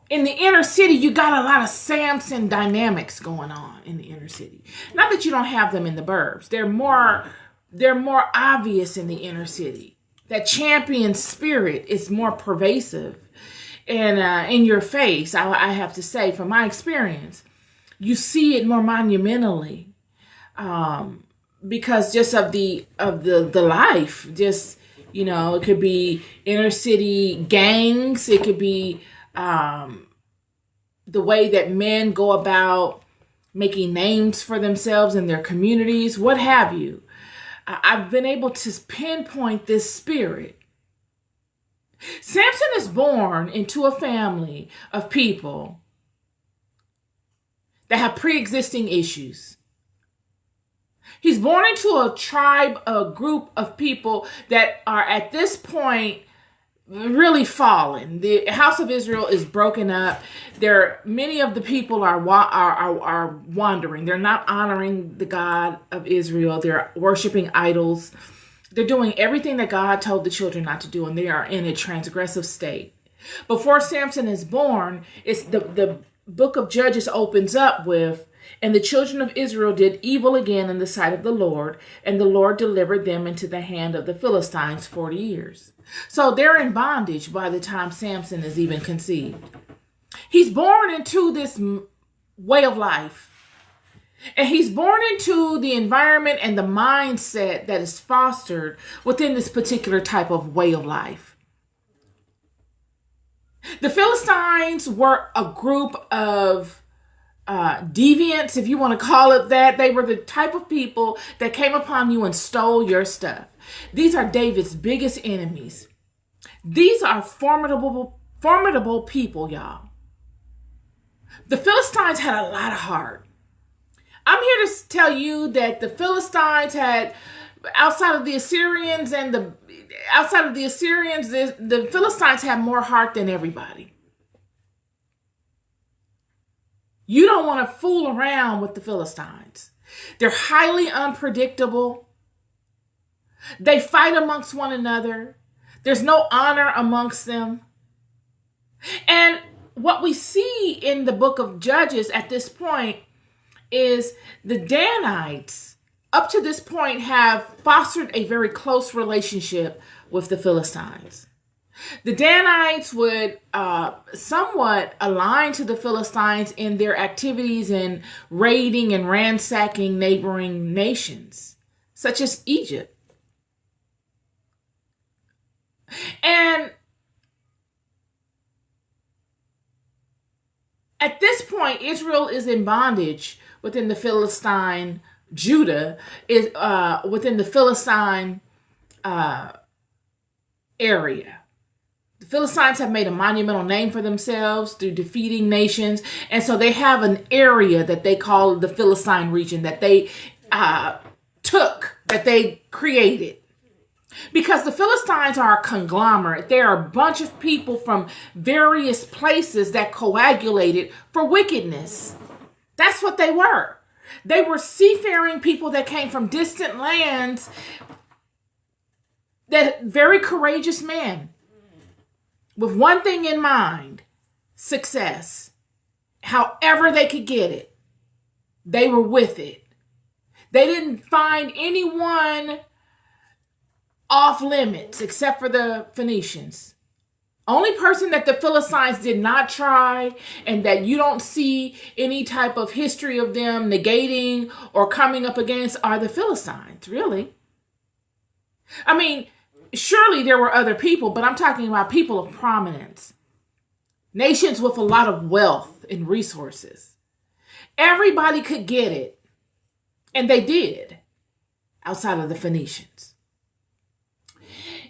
in the inner city, you got a lot of Samson dynamics going on in the inner city. Not that you don't have them in the burbs. They're more obvious in the inner city. That champion spirit is more pervasive and in your face. I have to say, from my experience, you see it more monumentally because just of the life. Just it could be inner city gangs. It could be the way that men go about making names for themselves in their communities, what have you. I've been able to pinpoint this spirit. Samson is born into a family of people that have pre-existing issues. He's born into a tribe, a group of people that are at this point really fallen. The house of Israel is broken up. Many of the people are wandering. They're not honoring the God of Israel. They're worshiping idols. They're doing everything that God told the children not to do, and they are in a transgressive state. Before Samson is born, it's the book of Judges opens up with, and the children of Israel did evil again in the sight of the Lord, and the Lord delivered them into the hand of the Philistines 40 years. So they're in bondage by the time Samson is even conceived. He's born into this way of life. And he's born into the environment and the mindset that is fostered within this particular type of way of life. The Philistines were a group of deviants, if you want to call it that. They were the type of people that came upon you and stole your stuff. These are David's biggest enemies. These are formidable people, y'all. The Philistines had a lot of heart. I'm here to tell you that the Philistines had, outside of the Assyrians, the Philistines had more heart than everybody. You don't want to fool around with the Philistines. They're highly unpredictable. They fight amongst one another. There's no honor amongst them. And what we see in the book of Judges at this point is the Danites, up to this point, have fostered a very close relationship with the Philistines. The Danites would somewhat align to the Philistines in their activities in raiding and ransacking neighboring nations, such as Egypt. And at this point, Israel is in bondage within the Philistine. Judah is within the Philistine area. The Philistines have made a monumental name for themselves through defeating nations. And so they have an area that they call the Philistine region that they that they created. Because the Philistines are a conglomerate. They are a bunch of people from various places that coagulated for wickedness. That's what they were. They were seafaring people that came from distant lands, that very courageous men with one thing in mind: success. However they could get it, they were with it. They didn't find anyone off limits except for the Phoenicians. Only person that the Philistines did not try, and that you don't see any type of history of them negating or coming up against, are the Philistines, really. I mean, surely there were other people, but I'm talking about people of prominence. Nations with a lot of wealth and resources. Everybody could get it, and they did, outside of the Phoenicians.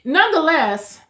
Nonetheless,